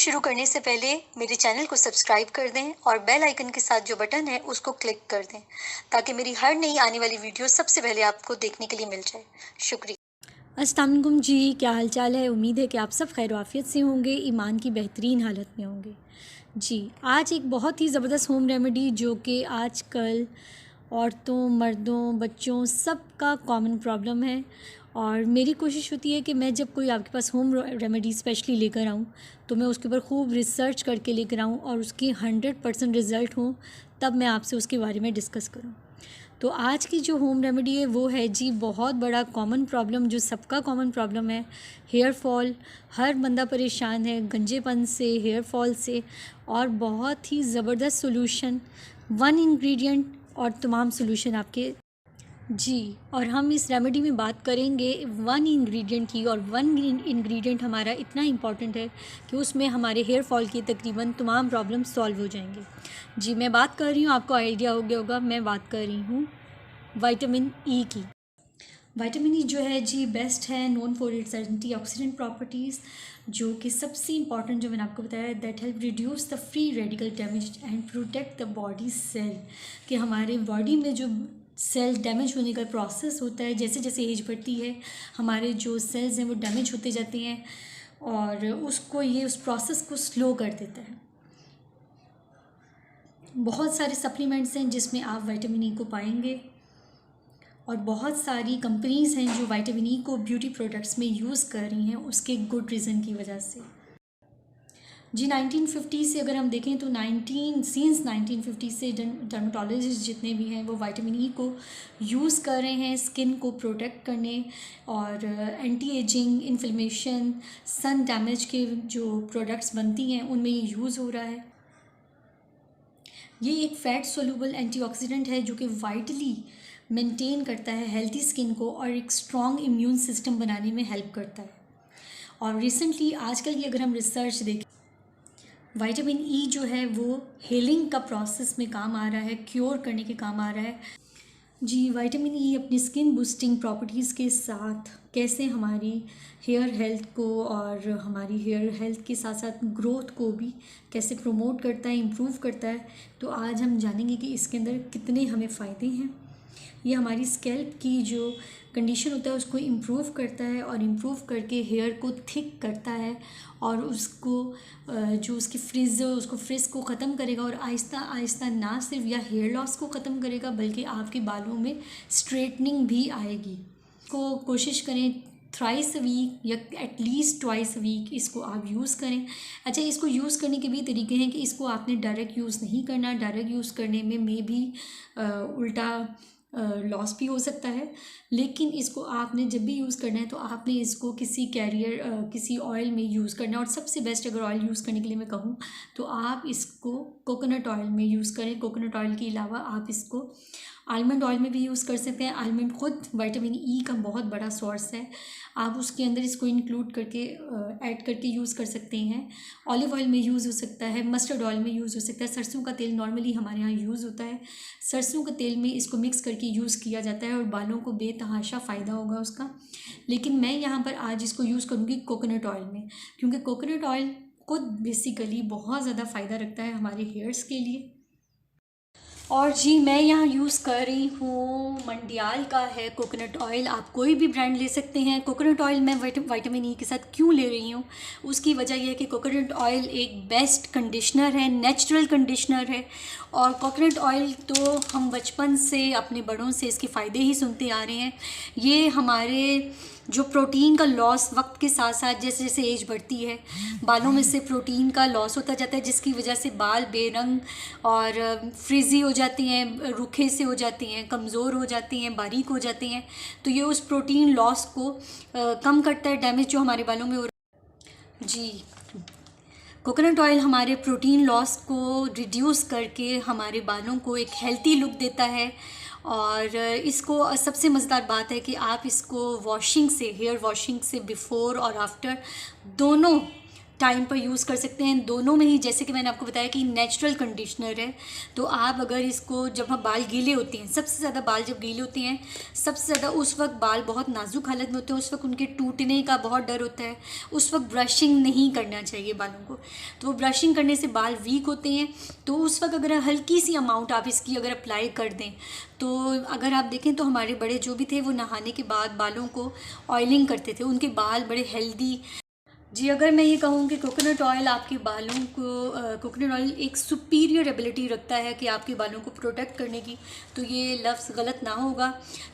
शुरू करने से पहले मेरे चैनल को सब्सक्राइब कर दें और बेल आइकन के साथ जो बटन है उसको क्लिक कर दें ताकि मेरी हर नई आने वाली वीडियो सबसे पहले आपको देखने के लिए मिल जाए। शुक्रिया। अस्सलाम वालेकुम जी, क्या हाल चाल है। उम्मीद है कि आप सब खैर आफियत से होंगे, ईमान की बेहतरीन हालत में होंगे। जी, आज एक बहुत ही ज़बरदस्त होम रेमेडी जो कि आजकल औरतों, मर्दों, बच्चों सब का कॉमन प्रॉब्लम है। और मेरी कोशिश होती है कि मैं जब कोई आपके पास होम रेमेडी स्पेशली लेकर आऊँ तो मैं उसके ऊपर खूब रिसर्च करके लेकर आऊँ और उसकी 100% रिज़ल्ट हो, तब मैं आपसे उसके बारे में डिस्कस करूँ। तो आज की जो होम रेमेडी है वो है जी बहुत बड़ा कॉमन प्रॉब्लम, जो सबका कॉमन प्रॉब्लम है, हेयर फॉल। हर बंदा परेशान है गंजेपन से, हेयर फॉल से, और बहुत ही ज़बरदस्त सॉल्यूशन, वन इंग्रेडिएंट और तमाम सॉल्यूशन आपके। जी, और हम इस रेमेडी में बात करेंगे वन इंग्रेडिएंट की, और वन इंग्रेडिएंट हमारा इतना इम्पॉर्टेंट है कि उसमें हमारे हेयर फॉल की तकरीबन तमाम प्रॉब्लम सॉल्व हो जाएंगे। जी, मैं बात कर रही हूँ, आपको आइडिया हो गया होगा, मैं बात कर रही हूँ विटामिन ई की। विटामिन ई जो है जी बेस्ट है, known for its antioxidant properties, जो कि सबसे इंपॉर्टेंट जो मैंने आपको बताया, that help reduce the free radical damage and protect the body cell. कि हमारे बॉडी में जो सेल डैमेज होने का प्रोसेस होता है, जैसे जैसे एज बढ़ती है हमारे जो सेल्स हैं वो डैमेज होते जाते हैं, और उसको ये उस प्रोसेस को स्लो कर देता है। बहुत सारे सप्लीमेंट्स हैं जिसमें आप विटामिन ई को पाएंगे, और बहुत सारी कंपनीज़ हैं जो विटामिन ई को ब्यूटी प्रोडक्ट्स में यूज़ कर रही हैं उसके गुड रीज़न की वजह से। जी, 1950 से अगर हम देखें तो 1950 से डर्मेटोलॉजिस्ट जितने भी हैं वो विटामिन ई को यूज़ कर रहे हैं स्किन को प्रोटेक्ट करने, और anti ageing, inflammation, sun damage के जो प्रोडक्ट्स बनती हैं उनमें ये यूज़ हो रहा है। ये एक फैट सोल्यूबल एंटीऑक्सीडेंट है जो कि वाइटली मेंटेन करता है हेल्थी स्किन को और एक स्ट्रॉन्ग इम्यून सिस्टम बनाने में हेल्प करता है। और रिसेंटली आजकल की अगर हम रिसर्च देखें, विटामिन ई जो है वो हीलिंग का प्रोसेस में काम आ रहा है, क्योर करने के काम आ रहा है। जी, विटामिन ई अपनी स्किन बूस्टिंग प्रॉपर्टीज़ के साथ कैसे हमारी हेयर हेल्थ को और हमारी हेयर हेल्थ के साथ साथ ग्रोथ को भी कैसे प्रमोट करता है, इम्प्रूव करता है, तो आज हम जानेंगे कि इसके अंदर कितने हमें फ़ायदे हैं। ये हमारी स्कैल्प की जो कंडीशन होता है उसको इम्प्रूव करता है, और इम्प्रूव करके हेयर को थिक करता है, और उसको जो उसकी फ्रिज उसको फ्रिज को ख़त्म करेगा, और आहिस्ता आहिस्ता ना सिर्फ या हेयर लॉस को ख़त्म करेगा बल्कि आपके बालों में स्ट्रेटनिंग भी आएगी। को कोशिश करें थ्राइस अ वीक या एटलीस्ट ट्वाइस अ वीक इसको आप यूज़ करें। अच्छा, इसको यूज़ करने के भी तरीके हैं कि इसको आपने डायरेक्ट यूज़ नहीं करना। डायरेक्ट यूज़ करने में मे भी उल्टा लॉस भी हो सकता है, लेकिन इसको आपने जब भी यूज़ करना है तो आपने इसको किसी कैरियर किसी ऑयल में यूज़ करना है। और सबसे बेस्ट अगर ऑयल यूज़ करने के लिए मैं कहूँ तो आप इसको कोकोनट ऑयल में यूज़ करें। कोकोनट ऑयल के अलावा आप इसको आलमंड ऑयल में भी यूज़ कर सकते हैं। आलमंड खुद विटामिन ई का बहुत बड़ा सोर्स है, आप उसके अंदर इसको इंक्लूड करके ऐड करके यूज़ कर सकते हैं। ऑलिव ऑयल में यूज़ हो सकता है, मस्टर्ड ऑयल में यूज़ हो सकता है, सरसों का तेल नॉर्मली हमारे यहाँ यूज़ होता है, सरसों का तेल में इसको मिक्स करके यूज़ किया जाता है और बालों को बेतहाशा फ़ायदा होगा उसका। लेकिन मैं यहाँ पर आज इसको यूज़ करूँगी कोकोनट ऑयल में, क्योंकि कोकोनट ऑयल खुद बेसिकली बहुत ज़्यादा फ़ायदा रखता है हमारे हेयर्स के लिए। और जी, मैं यहाँ यूज़ कर रही हूँ मंडियाल का है कोकोनट ऑयल। आप कोई भी ब्रांड ले सकते हैं। कोकोनट ऑयल मैं विटामिन ई के साथ क्यों ले रही हूँ, उसकी वजह यह है कि कोकोनट ऑयल एक बेस्ट कंडीशनर है, नेचुरल कंडीशनर है। और कोकोनट ऑयल तो हम बचपन से अपने बड़ों से इसके फ़ायदे ही सुनते आ रहे हैं। ये हमारे जो प्रोटीन का लॉस वक्त के साथ साथ जैसे जैसे एज बढ़ती है बालों में से प्रोटीन का लॉस होता जाता है, जिसकी वजह से बाल बेरंग और फ्रिजी हो जाती हैं, रूखे से हो जाती हैं, कमज़ोर हो जाती हैं, बारीक हो जाती हैं। तो ये उस प्रोटीन लॉस को कम करता है, डैमेज जो हमारे बालों में हो रहा है। जी, कोकोनट ऑयल हमारे प्रोटीन लॉस को रिड्यूस करके हमारे बालों को एक हेल्थी लुक देता है। और इसको सबसे मज़ेदार बात है कि आप इसको वॉशिंग से, हेयर वॉशिंग से बिफ़ोर और आफ्टर दोनों टाइम पर यूज़ कर सकते हैं। दोनों में ही जैसे कि मैंने आपको बताया कि नेचुरल कंडीशनर है, तो आप अगर इसको जब हम बाल गीले होते हैं, सबसे ज़्यादा बाल जब गीले होते हैं, सबसे ज़्यादा उस वक्त बाल बहुत नाजुक हालत में होते हैं, उस वक्त उनके टूटने का बहुत डर होता है, उस वक्त ब्रशिंग नहीं करना चाहिए बालों को। तो वो ब्रशिंग करने से बाल वीक होते हैं, तो उस वक्त अगर हल्की सी अमाउंट आप इसकी अगर अप्लाई कर दें, तो अगर आप देखें तो हमारे बड़े जो भी थे वो नहाने के बाद बालों को ऑयलिंग करते थे, उनके बाल बड़े हेल्दी। जी, अगर मैं ये कहूँ कि कोकोनट ऑयल आपके बालों को कोकोनट ऑयल एक सुपीरियर एबिलिटी रखता है कि आपके बालों को प्रोटेक्ट करने की, तो ये लफ्ज़ गलत ना होगा,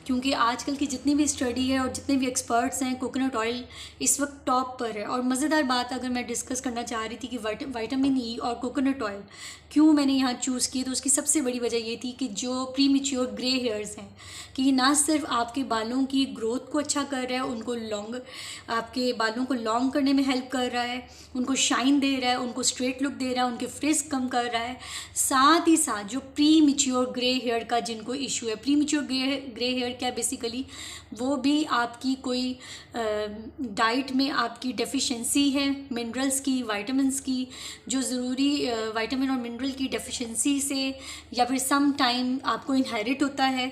क्योंकि आजकल की जितनी भी स्टडी है और जितने भी एक्सपर्ट्स हैं, कोकोनट ऑयल इस वक्त टॉप पर है। और मज़ेदार बात अगर मैं डिस्कस करना चाह रही थी कि विटामिन ई और कोकोनट ऑयल क्यों मैंने यहाँ चूज़ किए, तो उसकी सबसे बड़ी वजह ये थी कि जो प्रीमेच्योर ग्रे हेयर्स हैं, कि ये ना सिर्फ आपके बालों की ग्रोथ को अच्छा कर रहा है, उनको आपके बालों को लॉन्ग करने में हेल्प कर रहा है, उनको शाइन दे रहा है, उनको स्ट्रेट लुक दे रहा है, उनके फ्रिज कम कर रहा है, साथ ही साथ जो प्री मैच्योर ग्रे हेयर का जिनको इशू है, प्री मैच्योर ग्रे हेयर क्या बेसिकली वो भी आपकी कोई डाइट में आपकी डेफिशिएंसी है मिनरल्स की, विटामिन्स की, जो ज़रूरी विटामिन और मिनरल की डेफिशिएंसी से या फिर सम टाइम आपको इनहेरिट होता है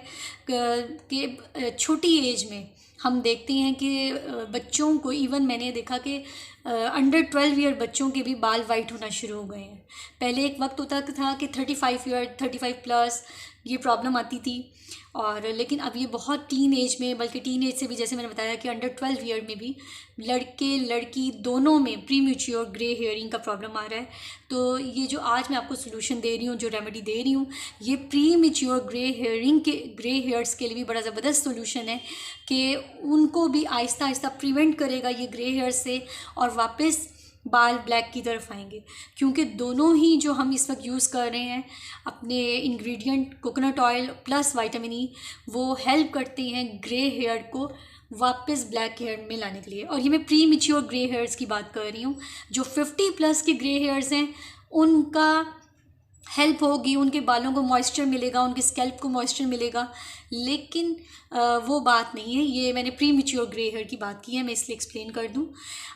कि छोटी एज में हम देखते हैं कि बच्चों को, इवन मैंने देखा कि अंडर 12 ईयर बच्चों के भी बाल वाइट होना शुरू हो गए हैं। पहले एक वक्त होता था कि 35 प्लस ये प्रॉब्लम आती थी, और लेकिन अब ये बहुत टीन एज में, बल्कि टीन एज से भी, जैसे मैंने बताया कि अंडर 12 ईयर में भी लड़के लड़की दोनों में प्री मैच्योर ग्रे हेयरिंग का प्रॉब्लम आ रहा है। तो ये जो आज मैं आपको सोल्यूशन दे रही हूँ, जो रेमेडी दे रही हूँ, ये प्री मैच्योर ग्रे हेयर्स के लिए भी बड़ा ज़बरदस्त सोल्यूशन है कि उनको भी आहिस्ता आहिस्ता प्रिवेंट करेगा ये ग्रे हेयर्स से, और वापस बाल ब्लैक की तरफ आएंगे। क्योंकि दोनों ही जो हम इस वक्त यूज़ कर रहे हैं अपने ingredient coconut oil plus vitamin E, वो हेल्प करते हैं ग्रे हेयर को वापस ब्लैक हेयर में लाने के लिए। और ये मैं प्री मैच्योर ग्रे हेयर्स की बात कर रही हूँ। जो 50 प्लस के ग्रे हेयर्स हैं उनका हेल्प होगी, उनके बालों को मॉइस्चर मिलेगा, उनके स्कैल्प को मॉइस्चर मिलेगा, लेकिन वो बात नहीं है। ये मैंने प्री मैच्योर ग्रे हेयर की बात की है, मैं इसलिए एक्सप्लेन कर दूं।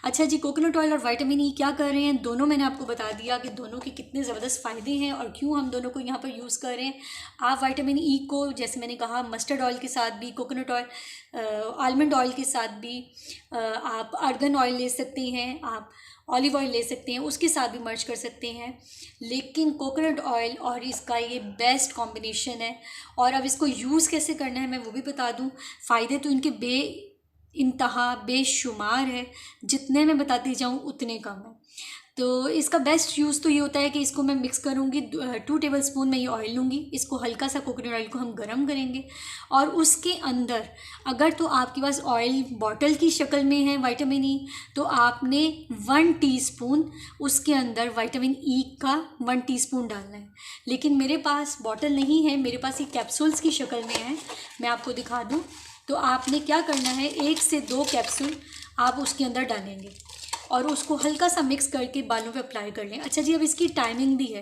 अच्छा जी, कोकोनट ऑयल और विटामिन ई क्या कर रहे हैं, दोनों मैंने आपको बता दिया कि दोनों के कितने ज़बरदस्त फ़ायदे हैं और क्यों हम दोनों को यहाँ पर यूज़ कर रहे हैं। आप विटामिन ई को, जैसे मैंने कहा, मस्टर्ड ऑयल के साथ भी, कोकोनट ऑयल आलमंड ऑयल के साथ भी, आप आर्गन ऑयल ले सकते हैं, आप ऑलिव ऑयल ले सकते हैं, उसके साथ भी मर्ज कर सकते हैं। लेकिन कोकोनट ऑयल और इसका ये बेस्ट कॉम्बिनेशन है। और अब इसको यूज़ कैसे करना है मैं वो भी बता दूं। फ़ायदे तो इनके इंतहा बेशुमार है, जितने मैं बताती जाऊं उतने कम है। तो इसका बेस्ट यूज़ तो ये होता है कि इसको मैं मिक्स करूँगी, 2 टेबलस्पून मैं ये ऑयल लूँगी, इसको हल्का सा कोकोनट ऑयल को हम गरम करेंगे, और उसके अंदर अगर तो आपके पास ऑयल बॉटल की शक्ल में है विटामिन ई, तो आपने 1 टीस्पून उसके अंदर विटामिन ई का 1 टीस्पून डालना है। लेकिन मेरे पास बॉटल नहीं है, मेरे पास ये कैप्सूल्स की शक्ल में है, मैं आपको दिखा दूँ। तो आपने क्या करना है, 1 से 2 कैप्सूल आप उसके अंदर डालेंगे और उसको हल्का सा मिक्स करके बालों पे अप्लाई कर लें। अच्छा जी, अब इसकी टाइमिंग भी है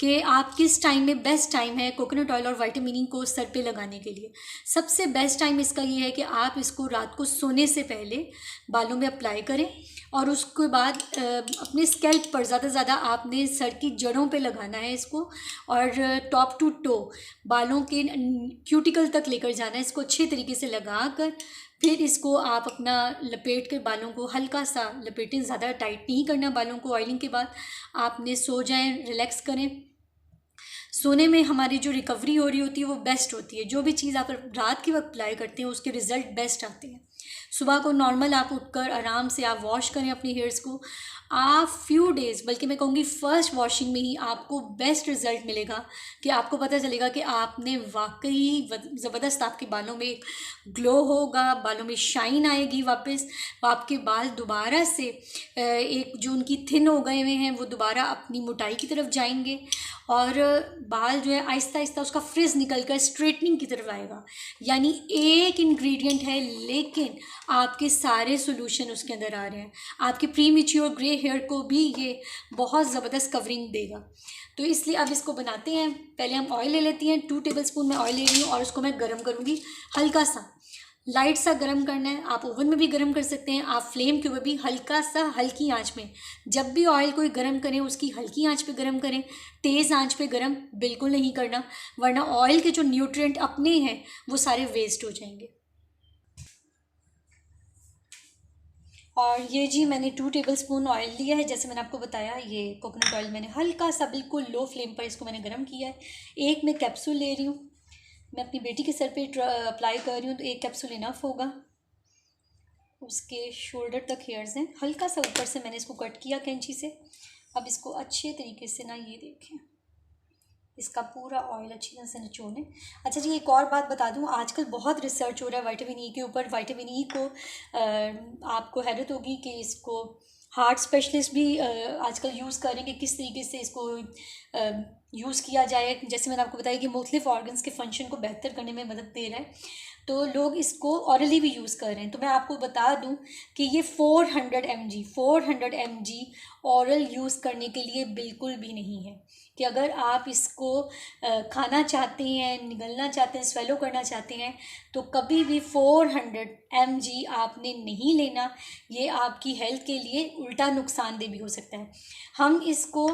कि आप किस टाइम में बेस्ट टाइम है कोकोनट ऑयल और विटामिन ई को सर पे लगाने के लिए। सबसे बेस्ट टाइम इसका ये है कि आप इसको रात को सोने से पहले बालों में अप्लाई करें, और उसके बाद अपने स्कैल्प पर ज़्यादा आपने सर की जड़ों पे लगाना है इसको, और टॉप टू टो बालों के क्यूटिकल तक लेकर जाना है। इसको अच्छे तरीके से लगा कर फिर इसको आप अपना लपेट कर बालों को हल्का सा लपेटें, ज़्यादा टाइट नहीं करना बालों को। ऑयलिंग के बाद आपने सो जाएं, रिलैक्स करें। सोने में हमारी जो रिकवरी हो रही होती है वो बेस्ट होती है। जो भी चीज़ आप रात के वक्त अप्लाई करते हैं उसके रिज़ल्ट बेस्ट आते हैं। सुबह को नॉर्मल आप उठकर आराम से आप वॉश करें अपनी हेयर्स को। आप फ्यू डेज़, बल्कि मैं कहूँगी फर्स्ट वॉशिंग में ही आपको बेस्ट रिज़ल्ट मिलेगा कि आपको पता चलेगा कि आपने वाकई ज़बरदस्त, आपके बालों में एक ग्लो होगा, बालों में शाइन आएगी वापस, आपके बाल दोबारा से एक जो उनकी थिन हो गए हुए हैं वो दोबारा अपनी मोटाई की तरफ जाएंगे, और बाल जो है आहिस्ता आहिस्ता उसका फ्रिज निकल कर स्ट्रेटनिंग की तरफ आएगा। यानी एक इंग्रेडिएंट है लेकिन आपके सारे सॉल्यूशन उसके अंदर आ रहे हैं। आपके प्री मैच्योर ग्रे हेयर को भी ये बहुत ज़बरदस्त कवरिंग देगा। तो इसलिए अब इसको बनाते हैं। पहले हम ऑयल ले लेती हैं, 2 टेबलस्पून मैं ऑयल ले रही हूँ और उसको मैं गर्म करूँगी हल्का सा। लाइट सा गरम करना है। आप ओवन में भी गरम कर सकते हैं, आप फ्लेम के ऊपर भी हल्का सा हल्की आंच में। जब भी ऑयल कोई गरम करें उसकी हल्की आंच पे गरम करें, तेज़ आंच पे गरम बिल्कुल नहीं करना, वरना ऑयल के जो न्यूट्रिएंट अपने हैं वो सारे वेस्ट हो जाएंगे। और ये जी मैंने 2 टेबलस्पून ऑयल लिया है। जैसे मैंने आपको बताया, ये कोकोनट ऑयल मैंने हल्का सा बिल्कुल लो फ्लेम पर इसको मैंने गर्म किया है। एक मैं कैप्सूल ले रही हूँ, मैं अपनी बेटी के सर पे अप्लाई कर रही हूँ, तो एक कैप्सूल इनफ होगा। उसके शोल्डर तक हेयर्स हैं, हल्का सा ऊपर से मैंने इसको कट किया कैंची से। अब इसको अच्छे तरीके से ना, ये देखें, इसका पूरा ऑयल अच्छी तरह से निचोड़ लें। अच्छा जी, एक और बात बता दूं, आजकल बहुत रिसर्च हो रहा है विटामिन ई के ऊपर। विटामिन ई को आपको हैरत होगी कि इसको हार्ट स्पेशलिस्ट भी आजकल यूज़ करेंगे, किस तरीके से इसको यूज़ किया जाए। जैसे मैंने आपको बताया कि मुख्तलिफ ऑर्गन्स के फंक्शन को बेहतर करने में मदद दे रहा है, तो लोग इसको ऑरली भी यूज़ कर रहे हैं। तो मैं आपको बता दूं कि ये 400 mg ऑरल यूज़ करने के लिए बिल्कुल भी नहीं है। कि अगर आप इसको खाना चाहते हैं, निगलना चाहते हैं, स्वेलो करना चाहते हैं, तो कभी भी 400 mg आपने नहीं लेना। ये आपकी हेल्थ के लिए उल्टा नुकसानदेह भी हो सकता है। हम इसको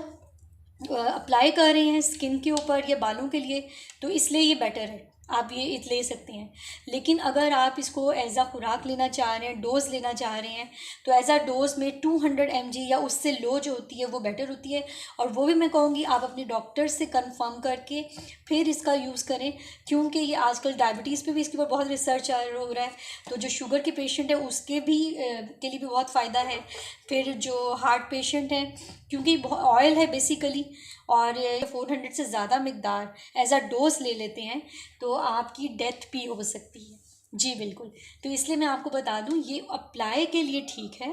अप्लाई कर रहे हैं स्किन के ऊपर या बालों के लिए, तो इसलिए ये बेटर है, आप ये ले सकते हैं। लेकिन अगर आप इसको एज आ खुराक लेना चाह रहे हैं, डोज लेना चाह रहे हैं, तो एज आ डोज में 200 mg या उससे लो जो होती है वो बेटर होती है। और वो भी मैं कहूँगी आप अपने डॉक्टर से कंफर्म करके फिर इसका यूज़ करें, क्योंकि ये आजकल डायबिटीज़ पे भी इसके ऊपर बहुत रिसर्च हो रहा है। तो जो शुगर के पेशेंट है उसके भी के लिए भी बहुत फ़ायदा है। फिर जो हार्ट पेशेंट हैं, क्योंकि ऑयल है बेसिकली, और 400 से ज़्यादा मकदार एज अ डोज ले लेते हैं तो आपकी डेथ भी हो सकती है। जी बिल्कुल। तो इसलिए मैं आपको बता दूं, ये अप्लाई के लिए ठीक है,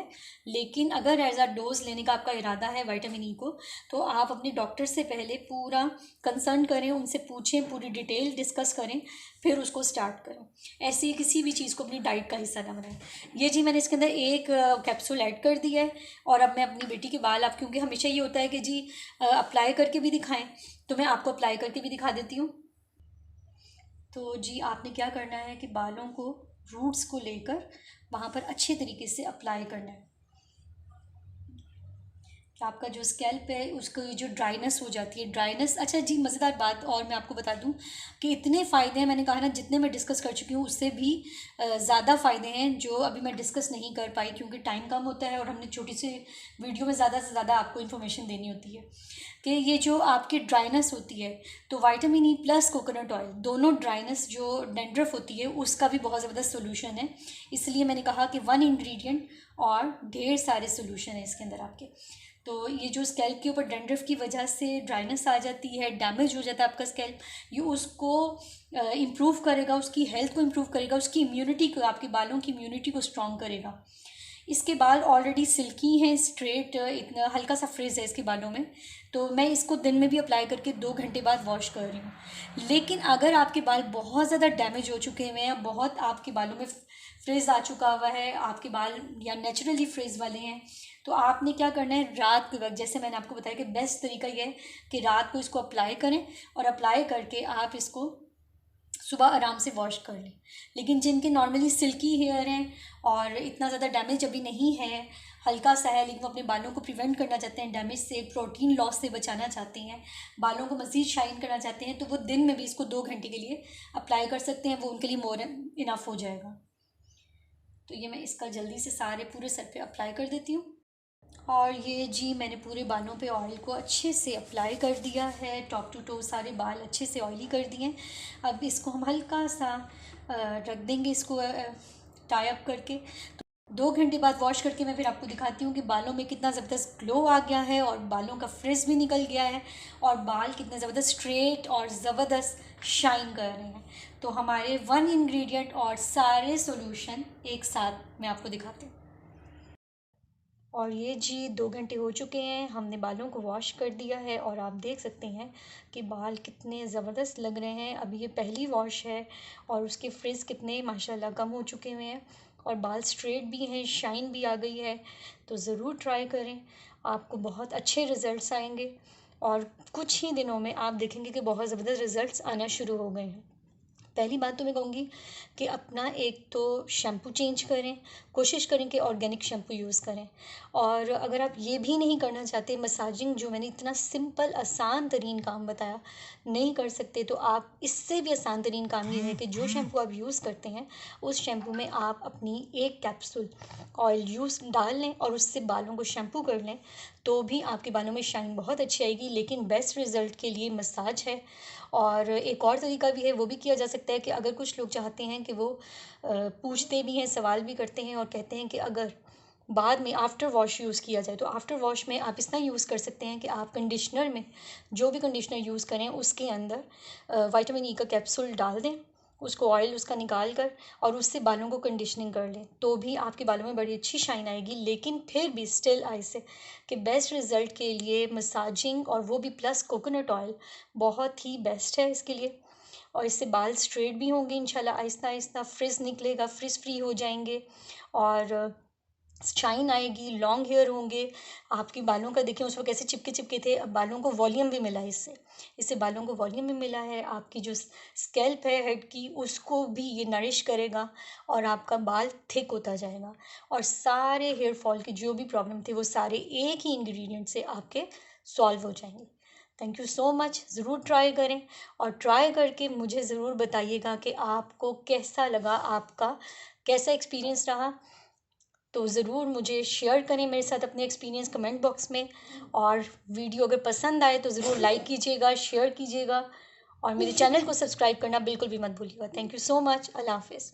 लेकिन अगर एज अ डोज लेने का आपका इरादा है विटामिन ई को, तो आप अपने डॉक्टर से पहले पूरा कंसल्ट करें, उनसे पूछें, पूरी डिटेल डिस्कस करें, फिर उसको स्टार्ट करें। ऐसे ही किसी भी चीज़ को अपनी डाइट का हिस्सा ना बनाएं। ये जी मैंने इसके अंदर एक कैप्सूल ऐड कर दिया है। और अब मैं अपनी बेटी के बाल, आप क्योंकि हमेशा ये होता है कि जी अप्लाई करके भी दिखाएं, तो मैं आपको अप्लाई करके भी दिखा देती हूँ। तो जी आपने क्या करना है कि बालों को, रूट्स को लेकर वहाँ पर अच्छे तरीके से अप्लाई करना है, कि आपका जो स्कैल्प है उसको जो ड्राइनेस हो जाती है, ड्राइनेस। अच्छा जी, मज़ेदार बात और मैं आपको बता दूं कि इतने फ़ायदे हैं, मैंने कहा ना जितने मैं डिस्कस कर चुकी हूँ उससे भी ज़्यादा फ़ायदे हैं जो अभी मैं डिस्कस नहीं कर पाई, क्योंकि टाइम कम होता है और हमने छोटी सी वीडियो में ज़्यादा से ज़्यादा आपको इन्फॉर्मेशन देनी होती है। कि ये जो आपकी ड्राइनेस होती है, तो vitamin E plus coconut oil, दोनों ड्राइनेस जो डैंड्रफ होती है उसका भी बहुत ज़बरदस्त सोल्यूशन है। इसलिए मैंने कहा कि 1 इंग्रेडिएंट और ढेर सारे सोल्यूशन है इसके अंदर आपके। तो ये जो स्कैल्प के ऊपर डैंड्रफ की वजह से ड्राइनेस आ जाती है, डैमेज हो जाता है आपका स्कैल्प, ये उसको इम्प्रूव करेगा, उसकी हेल्थ को इम्प्रूव करेगा, उसकी इम्यूनिटी को, आपके बालों की इम्यूनिटी को स्ट्रॉन्ग करेगा। इसके बाल ऑलरेडी सिल्की हैं, स्ट्रेट, इतना हल्का सा फ्रिज है इसके बालों में, तो मैं इसको दिन में भी अप्लाई करके 2 घंटे बाद वॉश कर रही हूँ। लेकिन अगर आपके बाल बहुत ज़्यादा डैमेज हो चुके हुए हैं, बहुत आपके बालों में फ्रिज आ चुका हुआ है, आपके बाल या नेचुरली फ्रिज वाले हैं, तो आपने क्या करना है, रात के वक्त, जैसे मैंने आपको बताया कि बेस्ट तरीका ये है कि रात को इसको अप्लाई करें और अप्लाई करके आप इसको सुबह आराम से वॉश कर लें। लेकिन जिनके नॉर्मली सिल्की हेयर हैं और इतना ज़्यादा डैमेज अभी नहीं है, हल्का सा है, लेकिन वो अपने बालों को प्रिवेंट करना चाहते हैं डैमेज से, प्रोटीन लॉस से बचाना चाहते हैं, बालों को मज़ीद शाइन करना चाहते हैं, तो वो दिन में भी इसको 2 घंटे के लिए अप्लाई कर सकते हैं, वो उनके लिए मोर इनफ हो जाएगा। तो ये मैं इसका जल्दी से सारे पूरे सर पे अप्लाई कर देती हूँ। और ये जी मैंने पूरे बालों पे ऑयल को अच्छे से अप्लाई कर दिया है, टॉप टू टो सारे बाल अच्छे से ऑयली कर दिए हैं। अब इसको हम हल्का सा रख देंगे, इसको टाई अप करके। 2 घंटे बाद वॉश करके मैं फिर आपको दिखाती हूँ कि बालों में कितना ज़बरदस्त ग्लो आ गया है और बालों का फ्रिज भी निकल गया है और बाल कितने ज़बरदस्त स्ट्रेट और ज़बरदस्त शाइन कर रहे हैं। तो हमारे 1 इंग्रेडिएंट और सारे सॉल्यूशन एक साथ मैं आपको दिखाती हूँ। और ये जी 2 घंटे हो चुके हैं, हमने बालों को वॉश कर दिया है और आप देख सकते हैं कि बाल कितने ज़बरदस्त लग रहे हैं। अभी ये पहली वॉश है और उसके फ्रिज कितने माशाल्लाह कम हो चुके हुए हैं और बाल स्ट्रेट भी हैं, शाइन भी आ गई है। तो ज़रूर ट्राई करें, आपको बहुत अच्छे रिज़ल्ट्स आएंगे और कुछ ही दिनों में आप देखेंगे कि बहुत ज़बरदस्त रिज़ल्ट्स आना शुरू हो गए हैं। पहली बात तो मैं कहूँगी कि अपना एक तो शैम्पू चेंज करें, कोशिश करें कि ऑर्गेनिक शैम्पू यूज़ करें। और अगर आप ये भी नहीं करना चाहते, मसाजिंग जो मैंने इतना सिंपल आसान तरीन काम बताया नहीं कर सकते, तो आप इससे भी आसान तरीन काम ये है कि जो शैम्पू आप यूज़ करते हैं उस शैम्पू में आप अपनी एक कैप्सूल ऑयल डाल लें और उससे बालों को शैम्पू कर लें, तो भी आपके बालों में शाइन बहुत अच्छी आएगी। लेकिन बेस्ट रिज़ल्ट के लिए मसाज है। और एक और तरीका भी है, वो भी किया जा सकता है कि अगर कुछ लोग चाहते हैं कि वो पूछते भी हैं, सवाल भी करते हैं और कहते हैं कि अगर बाद में आफ्टर वॉश यूज़ किया जाए, तो आफ्टर वॉश में आप इतना यूज़ कर सकते हैं कि आप कंडीशनर में जो भी कंडीशनर यूज़ करें उसके अंदर विटामिन ई का कैप्सूल डाल दें, उसको ऑयल उसका निकाल कर और उससे बालों को कंडीशनिंग कर लें, तो भी आपके बालों में बड़ी अच्छी शाइन आएगी। लेकिन फिर भी स्टिल आई से कि बेस्ट रिज़ल्ट के लिए मसाजिंग, और वो भी प्लस कोकोनट ऑयल बहुत ही बेस्ट है इसके लिए। और इससे बाल स्ट्रेट भी होंगे इंशाल्लाह, आहिस्ता आहिस्ता फ्रिज निकलेगा, फ्रिज फ्री हो जाएंगे और शाइन आएगी, लॉन्ग हेयर होंगे। आपके बालों का देखिए उस वक्त कैसे चिपके चिपके थे, अब बालों को वॉल्यूम भी मिला है इससे, इससे बालों को वॉल्यूम भी मिला है। आपकी जो स्कैल्प है हेड की, उसको भी ये नरिश करेगा और आपका बाल थिक होता जाएगा और सारे हेयर फॉल की जो भी प्रॉब्लम थे वो सारे एक ही इंग्रेडिएंट से आपके सॉल्व हो जाएंगे। Thank you so much. ज़रूर ट्राई करें और ट्राई करके मुझे ज़रूर बताइएगा कि आपको कैसा लगा, आपका कैसा एक्सपीरियंस रहा। तो ज़रूर मुझे शेयर करें मेरे साथ अपने एक्सपीरियंस कमेंट बॉक्स में। और वीडियो अगर पसंद आए तो ज़रूर लाइक कीजिएगा, शेयर कीजिएगा और मेरे चैनल को सब्सक्राइब करना बिल्कुल भी मत भूलिएगा। Thank you so much. अल्लाह हाफिज़।